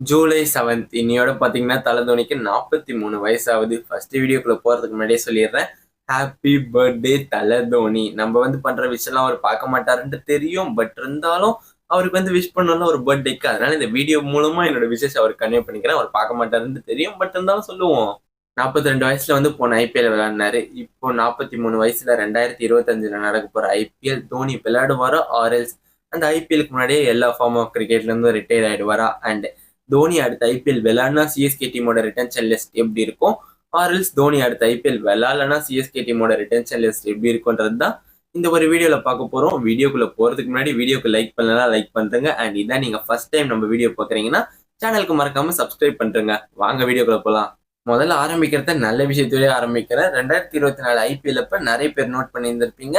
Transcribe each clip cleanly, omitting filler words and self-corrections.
July 7th இன்னையோட பார்த்தீங்கன்னா தல தோனிக்கு 43 வயசாகுது. ஃபர்ஸ்ட் வீடியோக்குள்ள போறதுக்கு முன்னாடியே சொல்லிடுறேன், ஹாப்பி பர்த்டே தல தோனி. நம்ம பண்ற விஷயம்லாம் அவர் பார்க்க மாட்டாருன்ட்டு தெரியும். பட் இருந்தாலும் அவருக்கு விஷ் பண்ணணும்ல ஒரு பர்த்டேக்கு. அதனால இந்த வீடியோ மூலமா என்னோட விஷஸ் அவர் கன்வே பண்ணிக்கிறேன். அவர் பார்க்க மாட்டாருன்னு தெரியும். பட் இருந்தாலும் சொல்லுவோம். 42 வயசுல போன ஐபிஎல் விளையாடினாரு. இப்போ 43 வயசுல 2025ல நடக்க போற ஐபிஎல் தோனி விளையாடுவாரா ஆர்எல்ஸ் அந்த ஐபிஎலுக்கு முன்னாடியே எல்லா ஃபார்ம் ஆஃப் கிரிக்கெட்ல இருந்தும் ரிட்டையர் ஆயிடுவாரா? அண்ட் தோனி அடுத்த ஐபிஎல் விளையாடினா சிஎஸ்கே டீமோட ரிட்டன்ஷன் லிஸ்ட் எப்படி இருக்கும்? ஆர்எல்ஸ் தோனி அடுத்த ஐபிஎல் விளையாடலனா சிஎஸ்கே டீமோட ரிட்டன்ஷன் லிஸ்ட் எப்படி இருக்கும்ன்றது தான் இந்த ஒரு வீடியோல பார்க்க போறோம். வீடியோக்குள்ள போறதுக்கு முன்னாடி வீடியோக்கு லைக் பண்ணலாம், லைக் பண்றேங்க. அண்ட் இதான் நீங்க ஃபர்ஸ்ட் டைம் நம்ம வீடியோ பாக்குறீங்கன்னா சேனலுக்கு மறக்காம சப்ஸ்கிரைப் பண்றேங்க. வாங்க வீடியோக்குள்ள போலாம். முதல்ல ஆரம்பிக்கிறத நல்ல விஷயத்தோடய ஆரம்பிக்கிறேன். 2024 ஐபிஎல் அப்ப நிறைய பேர் நோட் பண்ணியிருந்திருப்பீங்க,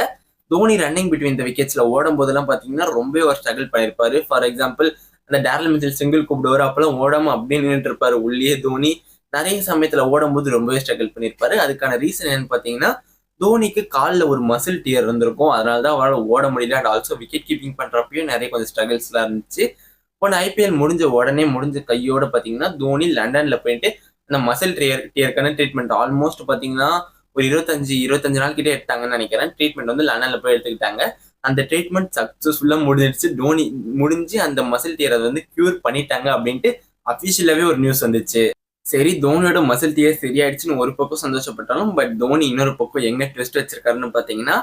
தோனி ரன்னிங் பிட்வீன் த விக்கெட்ஸ்ல ஓடும் போதெல்லாம் பாத்தீங்கன்னா ரொம்ப ஒரு ஸ்ட்ரகிள் பண்ணிருப்பாரு. ஃபார் எக்ஸாம்பிள் அந்த டேரல் மிச்சல் சிங்கிள் கூப்பிடுவாரு, அப்பெல்லாம் ஓடாம அப்படியே நின்றுட்டு இருப்பாரு உள்ளே. தோனி நிறைய சமயத்துல ஓடும் போது ரொம்பவே ஸ்ட்ரகிள் பண்ணிருப்பாரு. அதுக்கான ரீசன் என்னன்னு பாத்தீங்கன்னா, தோனிக்கு காலில் ஒரு மசில் டியர் இருந்திருக்கும். அதனாலதான் அவரால் ஓட முடியல. அண்ட் ஆல்சோ விக்கெட் கீப்பிங் பண்றப்பயும் நிறைய கொஞ்சம் ஸ்ட்ரகிள்ஸ் எல்லாம் இருந்துச்சு. போன ஐபிஎல் முடிஞ்ச உடனே முடிஞ்ச கையோட பாத்தீங்கன்னா தோனி லண்டன்ல போயிட்டு அந்த மசில் டியருக்கான ட்ரீட்மெண்ட் ஆல்மோஸ்ட் பாத்தீங்கன்னா ஒரு 25 நாள் கிட்டே எடுத்தாங்கன்னு நினைக்கிறேன். ட்ரீட்மெண்ட் லண்டன்ல போய் எடுத்துக்கிட்டாங்க. அந்த ட்ரீட்மெண்ட் சக்சஸ்ஃபுல்லா முடிஞ்சிருச்சு. தோனி முடிஞ்சு அந்த மசில் டியரை கியூர் பண்ணிட்டாங்க அப்படின்ட்டு அபிஷியலாவே ஒரு நியூஸ் வந்துச்சு. சரி, தோனியோட மசில் டியர் சரியாயிடுச்சுன்னு ஒரு பக்கம் சந்தோஷப்பட்டாலும், பட் தோனி இன்னொரு பக்கம் எங்க ட்விஸ்ட் வச்சிருக்காருன்னு பாத்தீங்கன்னா,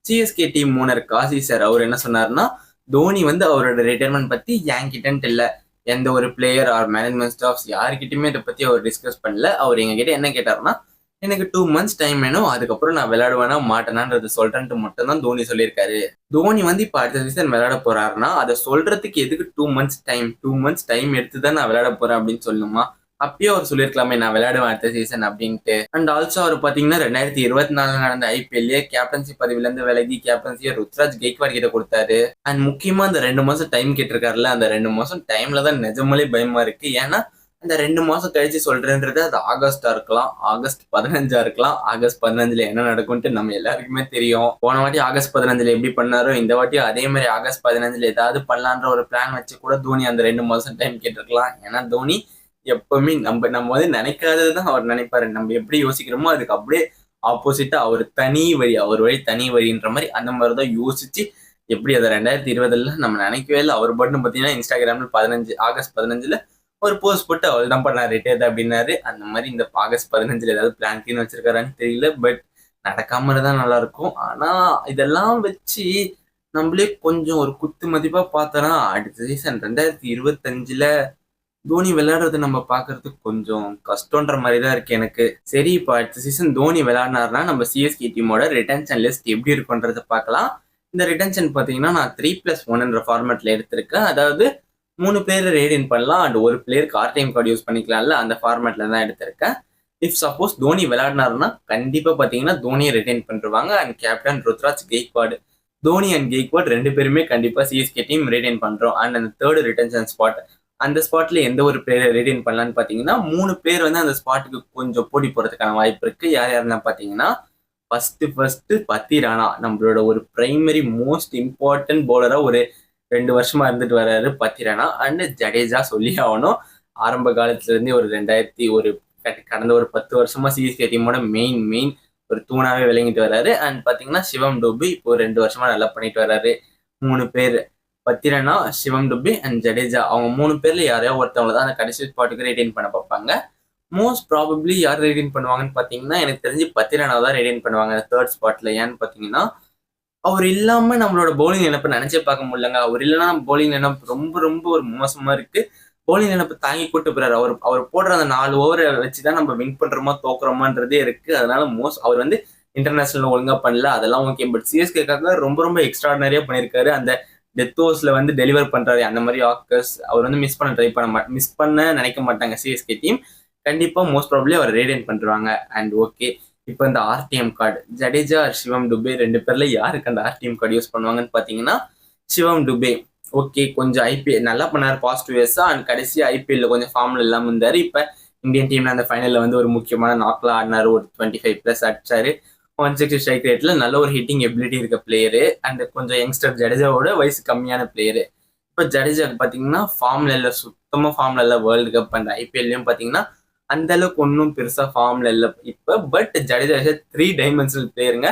CSK team owner Kasi sir அவர் என்ன சொன்னாருன்னா, தோனி அவரோட ரிட்டையர்மெண்ட் பத்தி என்கிட்ட இல்ல, எந்த ஒரு பிளேயர் ஆர் மேனேஜ்மெண்ட் ஸ்டாஃப்ஸ் யாருக்கிட்டயுமே இதை பத்தி அவர் டிஸ்கஸ் பண்ணல. அவர் எங்க கிட்ட என்ன கேட்டாருன்னா, எனக்கு 2 months டைம் வேணும், அதுக்கப்புறம் நான் விளையாடுவேனா மாட்டேனான்றது சொல்றேன்ட்டு மட்டும் தான் தோனி சொல்லியிருக்காரு. தோனி இப்ப அடுத்த சீசன் விளையாட போறாருன்னா அதை சொல்றதுக்கு எதுக்கு 2 months டைம்? 2 months டைம் எடுத்துதான் நான் விளையாட போறேன் அப்படின்னு சொல்லணுமா? அப்பயே அவர் சொல்லியிருக்கலாமே நான் விளையாடுவேன் அடுத்த சீசன் அப்படின்ட்டு. அண்ட் ஆல்சோ அவர் பாத்தீங்கன்னா 2024 நடந்த ஐபிஎல்லே கேப்டன்சி பதவியில இருந்து விலகி கேப்டன்சியை ருத்ராஜ் கெய்க்வாட் கிட்ட கொடுத்தாரு. அண்ட் முக்கியமா அந்த 2 மாசம் டைம் கேட்டிருக்காருல்ல, அந்த 2 மாசம் டைம்ல தான் நிஜமாலே பயமா இருக்கு. ஏன்னா அந்த 2 மாசம் கழிச்சு சொல்றேன்றது அது ஆகஸ்டா இருக்கலாம், ஆகஸ்ட் 15 இருக்கலாம். ஆகஸ்ட் 15 என்ன நடக்கும்ட்டு நம்ம எல்லாருக்குமே தெரியும். போன வாட்டி ஆகஸ்ட் 15 எப்படி பண்ணாரோ இந்த வாட்டி அதே மாதிரி ஆகஸ்ட் 15 ஏதாவது பண்ணலான்ற ஒரு பிளான் வச்சு கூட தோனி அந்த 2 மாசம் டைம் கேட்டிருக்கலாம். ஏன்னா தோனி எப்பவுமே நம்ம நினைக்காததுதான் அவர் நினைப்பாரு. நம்ம எப்படி யோசிக்கிறோமோ அதுக்கு அப்படியே ஆப்போசிட்டா அவர் தனி வழி, அவர் வழி தனி வழின்ற மாதிரி அந்த மாதிரிதான் யோசிச்சு எப்படி அதை 2020 நம்ம நினைக்கவே இல்லை. அவர் பாட்டுன்னு பாத்தீங்கன்னா இன்ஸ்டாகிராம்ல ஆகஸ்ட் 15 ஒரு போஸ்ட் போட்டு அவள் தான் பண்ண ரிட்டையர் அப்படின்னாரு. அந்த மாதிரி இந்த ஆகஸ்ட் 15 ஏதாவது பிளான் வச்சிருக்காரான்னு தெரியல. பட் நடக்காம இருந்தா நல்லா இருக்கும். ஆனா இதெல்லாம் வச்சு நம்மளே கொஞ்சம் ஒரு குத்து மதிப்பா பார்த்தோன்னா அடுத்த சீசன் 2025 தோனி விளையாடுறது நம்ம பாக்குறதுக்கு கொஞ்சம் கஷ்டன்ற மாதிரி தான் இருக்கு எனக்கு. சரி, இப்போ அடுத்த சீசன் தோனி விளையாடினாருன்னா நம்ம சிஎஸ்கே டீமோட ரிட்டன்ஷன் லிஸ்ட் எப்படி இருக்குன்றத பார்க்கலாம். இந்த ரிட்டன்ஷன் பாத்தீங்கன்னா நான் 3+1 ஃபார்மேட்ல எடுத்திருக்கேன். அதாவது 3 பிளேயரை ரேடியன் பண்ணலாம் அண்ட் ஒரு பிளேயருக்கு டைம் கார்டு யூஸ் பண்ணிக்கலாம்ல, அந்த ஃபார்மேட்ல தான் எடுத்திருக்கேன். இஃப் சப்போஸ் தோனி விளையாடினாருன்னா கண்டிப்பா பாத்தீங்கன்னா தோனியை ரிட்டைன் பண்ணிருவாங்க. And captain Ruturaj Gaikwad, Dhoni and Gaikwad 2 பேருமே கண்டிப்பா சிஎஸ்கே டீம் ரிட்டைன் பண்றோம். அண்ட் அந்த தேர்ட் ரிட்டன்ஷன் ஸ்பாட், அந்த ஸ்பாட்ல எந்த ஒரு பிளேயரை ரிட்டைன் பண்ணலான்னு பாத்தீங்கன்னா 3 பேர் அந்த ஸ்பாட்டுக்கு கொஞ்சம் போட்டி போறதுக்கான வாய்ப்பு இருக்கு. யார் யாருன்னா பாத்தீங்கன்னா, ஃபர்ஸ்ட் பத்தி ராணா, நம்மளோட ஒரு பிரைமரி மோஸ்ட் இம்பார்ட்டன்ட் பவுலரா ஒரு 2 வருஷமா இருந்துட்டு வர்றாரு பத்தி ராணா. அண்ட் ஜடேஜா சொல்லி ஆகணும். ஆரம்ப காலத்துல இருந்தே கடந்த ஒரு 10 வருஷமா சிஎஸ்கே டீமோட மெயின் ஒரு தூணாவே விளங்கிட்டு வர்றாரு. அண்ட் பாத்தீங்கன்னா சிவம் டூபே இப்போ 2 வருஷமா நல்லா பண்ணிட்டு வர்றாரு. 3 பேர், பத்திரனா, சிவம் டுபே அண்ட் ஜடேஜா, அவங்க 3 பேர்ல யாரையோ ஒருத்தவங்க தான் அந்த கடைசி ஸ்பாட்டுக்கு ரெடைன் பண்ண பார்ப்பாங்க. மோஸ்ட் ப்ராபப்ளி யார் ரெடைன் பண்ணுவாங்கன்னு பாத்தீங்கன்னா எனக்கு தெரிஞ்சு பத்திரனா தான் ரெடைன் பண்ணுவாங்க தேர்ட் ஸ்பாட்ல. ஏன்னு பாத்தீங்கன்னா அவர் இல்லாம நம்மளோட பவுலிங் நினைப்பை நினைச்சே பார்க்க முடியலங்க. அவர் இல்லைன்னா நம்ம பவுலிங் நினைப்பு ரொம்ப ரொம்ப ஒரு மோசமா இருக்கு. பவுலிங் நினைப்பு தாங்கி கூட்டு போறாரு. அவர் போடுற அந்த 4 ஓவரை வச்சுதான் நம்ம வின் பண்றோமா தோக்குறோமான்றதே இருக்கு. அதனால அவர் இன்டர்நேஷனல் ஒழுங்கா பண்ணல, அதெல்லாம் ஓகே. பட் சிஎஸ்கேக்காக ரொம்ப ரொம்ப எக்ஸ்ட்ராடனரியா பண்ணியிருக்காரு. அந்த டெத் ஓவர்ஸ்ல டெலிவர் பண்றாரு. அந்த மாதிரி ஆக்கர்ஸ் அவர் மிஸ் பண்ண நினைக்க மாட்டாங்க சிஎஸ்கே டீம். கண்டிப்பா மோஸ்ட் ப்ராபப்ளி அவர் ரேடியன் பண்றாங்க. அண்ட் ஓகே, இப்போ இந்த ஆர்டிஎம் கார்டு, ஜடேஜா சிவம் டுபே 2 பேர்ல யாருக்கு அந்த ஆர்டிஎம் கார்டு யூஸ் பண்ணுவாங்கன்னு பாத்தீங்கன்னா சிவம் டுபே. ஓகே, கொஞ்சம் ஐபிஎல் நல்லா பண்ணாரு பாஸ்ட் 2 இயர்ஸா. அண்ட் கடைசி ஐபிஎல்ல கொஞ்சம் ஃபார்ம்ல இல்லாம இருந்தாரு. இப்ப இந்தியன் டீம்ல அந்த ஃபைனல்ல ஒரு முக்கியமான நாக்ல ஆடினாரு. ஒரு 25+ அடிச்சாரு. 160 ஸ்ட்ரைக் ரேட்ல நல்ல ஒரு ஹிட்டிங் எபிலிட்டி இருக்க பிளேயரு. அண்ட் கொஞ்சம் யங்ஸ்டர், ஜடேஜாவோட வயசு கம்மியான பிளேயரு. இப்ப ஜடேஜாக்கு பாத்தீங்கன்னா ஃபார்ம்ல இல்ல, சுத்தமா ஃபார்ம்ல இல்ல. வேர்ல்டு கப் அண்ட் ஐபிஎல்லையும் பாத்தீங்கன்னா அந்த அளவுக்கு ஒன்றும் பெருசா ஃபார்ம்ல இல்ல இப்ப. பட் ஜடேஜா 3 டைமென்ஷனல் பிளேயருங்க.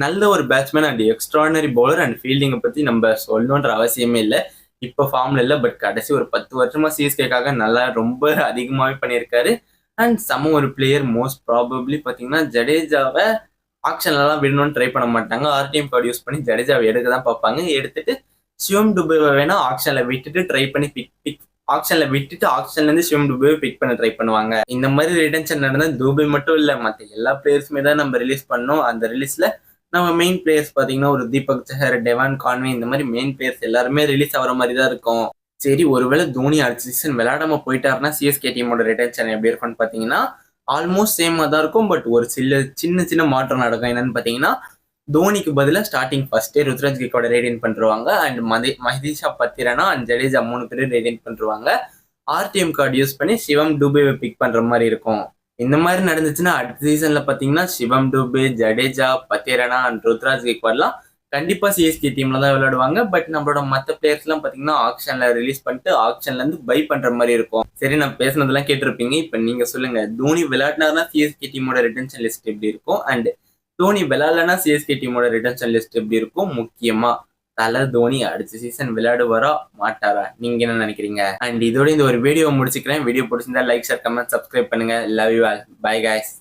நல்ல ஒரு batsman and extraordinary bowler and ஃபீல்டிங்கை பத்தி நம்ம சொல்லணுன்ற அவசியமே இல்லை. இப்ப ஃபார்ம்ல இல்ல, பட் கடைசி ஒரு 10 வருஷமா சிஎஸ்கேக்காக நல்லா ரொம்ப அதிகமாவே பண்ணியிருக்காரு. அண்ட் சம ஒரு பிளேயர். மோஸ்ட் ப்ராபப்ளி பாத்தீங்கன்னா ஜடேஜாவை ஆக்ஷன்லாம் விடணும்னு ட்ரை பண்ண மாட்டாங்க. ஆர்டிஎம் கார்டு யூஸ் பண்ணி ஜடேஜாவை எடுக்க தான் பார்ப்பாங்க. எடுத்துட்டு சிவம் டுபேவை வேணா ஆக்ஷன்ல விட்டுட்டு ட்ரை பண்ணி ஆக்ஷன்ல விட்டுட்டு ஆக்ஷன்ல இருந்து சிவம் டுபேவை பிக் பண்ண ட்ரை பண்ணுவாங்க. இந்த மாதிரி ரிட்டன்ஷன் நடந்தா துபே மட்டும் இல்ல, மத்த எல்லா பிளேயர்ஸுமே தான் நம்ம ரிலீஸ் பண்ணோம். அந்த ரிலீஸ்ல நம்ம மெயின் பிளேயர்ஸ் பாத்தீங்கன்னா ஒரு தீபக் சஹர், டெவான் கான்வே, இந்த மாதிரி மெயின் பிளேயர்ஸ் எல்லாருமே ரிலீஸ் ஆகிற மாதிரி தான் இருக்கும். சரி, ஒருவேளை தோனி அடுத்த சீசன் விளையாடாம போயிட்டாருன்னா சிஎஸ்கே டீமோட ரிட்டன்ஷன் எப்படி இருக்கும்னு பாத்தீங்கன்னா ஆல்மோஸ்ட் சேமா தான் இருக்கும். பட் ஒரு சின்ன சின்ன மாற்றம் நடக்கும். என்னன்னு பாத்தீங்கன்னா தோனிக்கு பதிலாக ஸ்டார்டிங் ஃபர்ஸ்டே ருத்ராஜ் கேக்கோட ரேடியன் பண்றாங்க. அண்ட் மஹிஷா பத்திரனா அண்ட் ஜடேஜா 3 பேரும் ரேடியன் பண்றாங்க. ஆர்டிஎம் கார்டு யூஸ் பண்ணி சிவம் டுபேவை பிக் பண்ற மாதிரி இருக்கும். இந்த மாதிரி நடந்துச்சுன்னா அடுத்த சீசன்ல பாத்தீங்கன்னா சிவம் டுபே, ஜடேஜா, பத்திரனா அண்ட் ருத்ராஜ் கேக்வாட்லாம் கண்டிப்பா சிஎஸ்கே டீம்ல தான் விளையாடுவாங்க. பட் நம்மளோட மற்ற பிளேயர்ஸ் எல்லாம் பாத்தீங்கன்னா ஆக்ஷன்ல ரிலீஸ் பண்ணிட்டு ஆக்ஷன்ல இருந்து பை பண்ற மாதிரி இருக்கும். சரி, நான் பேசுனதெல்லாம் கேட்டிருப்பீங்க. இப்ப நீங்க சொல்லுங்க, தோனி விளையாடினாருன்னா சிஎஸ்கே டீமோட ரிட்டன்ஷன் லிஸ்ட் எப்படி இருக்கும்? அண்ட் தோனி விளையாடலன்னா சிஎஸ்கே டீமோட ரிட்டன்ஷன் லிஸ்ட் எப்படி இருக்கும்? முக்கியமா தல தோனி அடுத்த சீசன் விளையாடுவாரா மாட்டாரா? நீங்க என்ன நினைக்கிறீங்க? அண்ட் இதோட இந்த ஒரு வீடியோ முடிச்சுக்கிறேன். வீடியோ பிடிச்சிருந்தா லைக், ஷேர், கமெண்ட், சப்ஸ்கிரைப் பண்ணுங்க. Love you all. Bye guys.